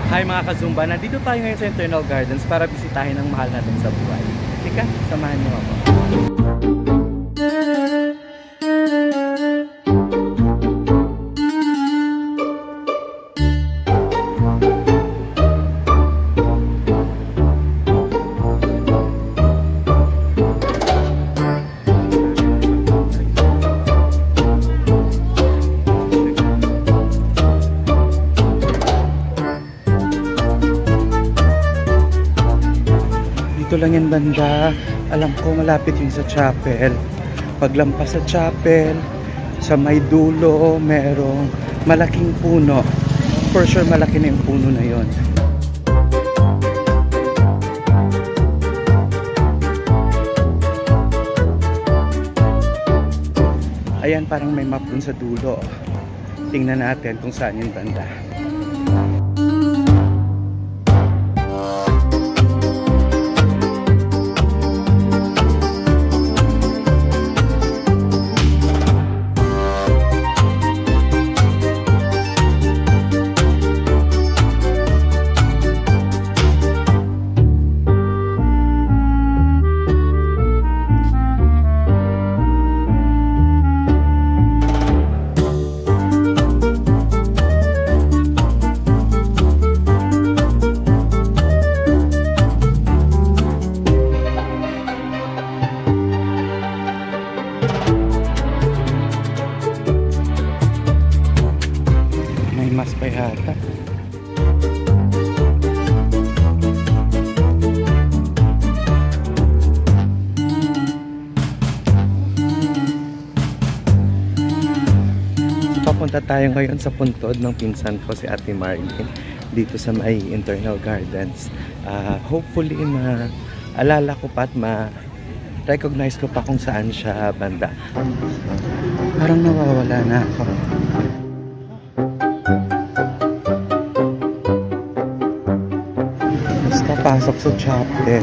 Hi mga ka-Zumba, nandito tayo ngayon sa Internal Gardens para bisitahin ang mahal natin sa buhay. Tika, samahan niyo ako. Dito lang yan banda. Alam ko malapit yun sa chapel. Paglampas sa chapel, sa may dulo, merong malaking puno. For sure malaki na yung puno na yun. Ayan, parang may map dun sa dulo. Tingnan natin kung saan yung banda. Mas pa yata. Papunta tayo ngayon sa puntod ng pinsan ko, si Ate Marlene, dito sa may Internal Gardens. Hopefully alala ko pa at ma-recognize ko pa kung saan siya banda. Parang nawawala na ako. Pasok sa chapel.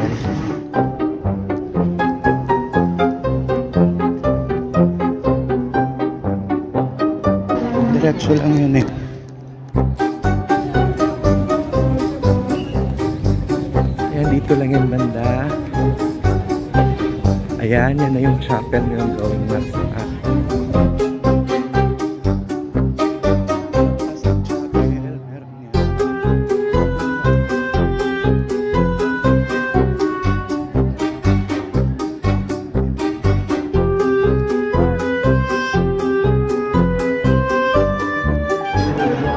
Diretso lang yun eh. Ayan, dito lang yung banda. Ayan, yan na yung chapel yung going na sa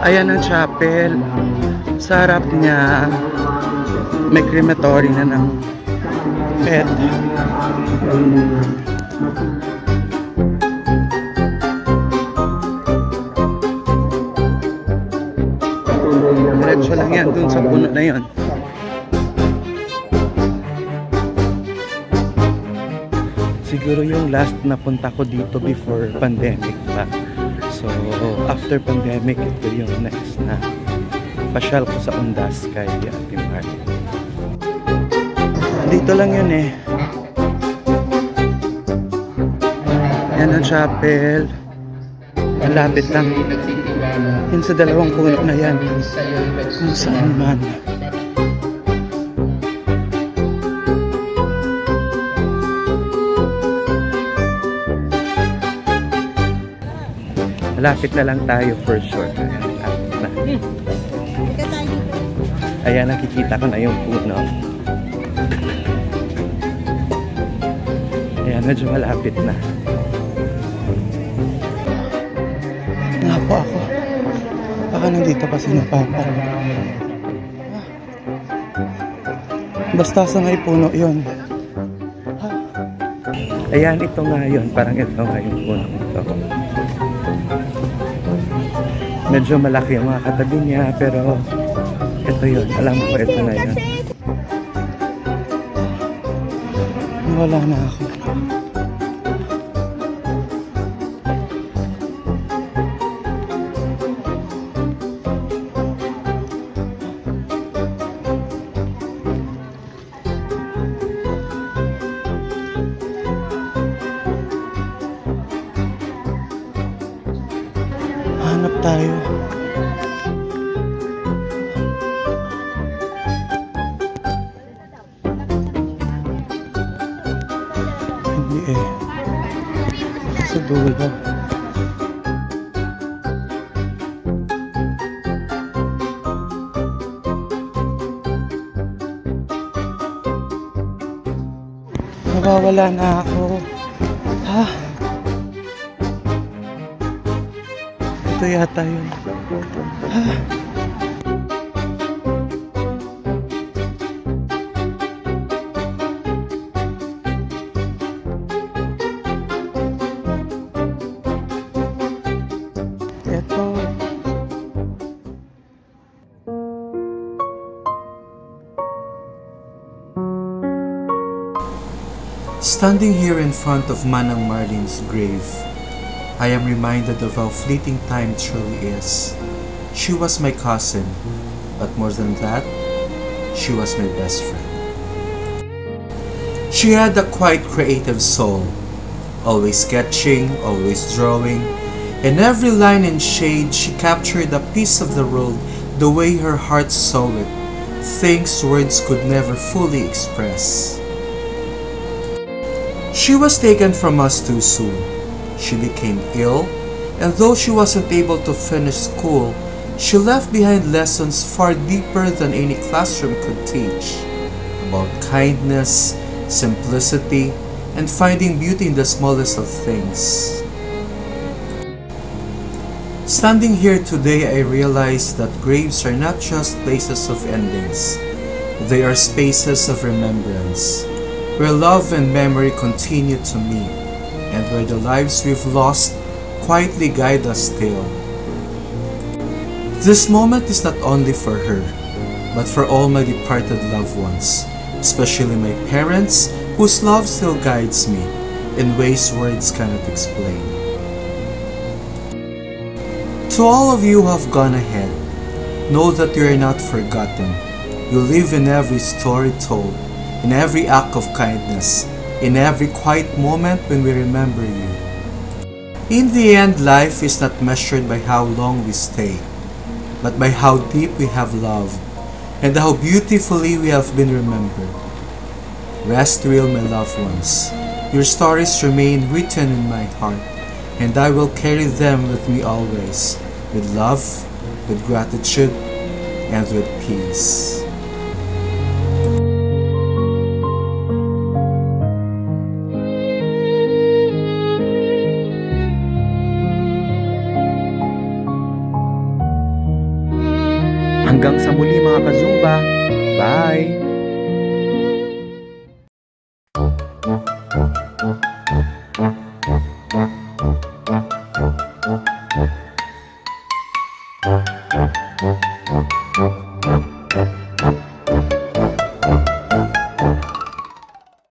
ayan ang chapel. Sa harap niya may crematory na ng pet. Diretso lang yan dun sa puno na yun. Siguro yung last na punta ko dito before pandemic pa. So, after pandemic, ito yung next na pasyal ko sa Undas kay Ate Marlene. Dito lang yun eh. Yan ang chapel. Malapit lang. Yun sa dalawang puno na yan. Kung saan man. Malapit na lang tayo for sure. Ayan, nakikita ko na yung puno. Ayan, medyo malapit na. Nga po ako. Baka nandito kasi napapa. Basta sa may puno yun. Ayan, ito nga yun. Parang ito nga yung puno ito. Medyo malaki ang mga katabi niya, pero ito yun. Alam ko, ito na yun. Wala na ako. hanap tayo. dulo. Nawawala na ako. Ha? Ito yata yun. Ha? Ito. Standing here in front of Manang Marlene's grave, I am reminded of how fleeting time truly is. She was my cousin, but more than that, she was my best friend. She had a quite creative soul, always sketching, always drawing. In every line and shade, she captured a piece of the world the way her heart saw it, things words could never fully express. She was taken from us too soon. She became ill, and though she wasn't able to finish school, she left behind lessons far deeper than any classroom could teach, about kindness, simplicity, and finding beauty in the smallest of things. Standing here today, I realize that graves are not just places of endings. They are spaces of remembrance, where love and memory continue to meet, and where the lives we've lost quietly guide us still. This moment is not only for her, but for all my departed loved ones, especially my parents, whose love still guides me in ways words cannot explain. To all of you who have gone ahead, know that you are not forgotten. You live in every story told, in every act of kindness, in every quiet moment when we remember you. In the end, life is not measured by how long we stay, but by how deep we have loved, and how beautifully we have been remembered. Rest well, my loved ones. Your stories remain written in my heart, and I will carry them with me always, with love, with gratitude, and with peace. Hanggang sa muli mga ka-Zumba. Bye!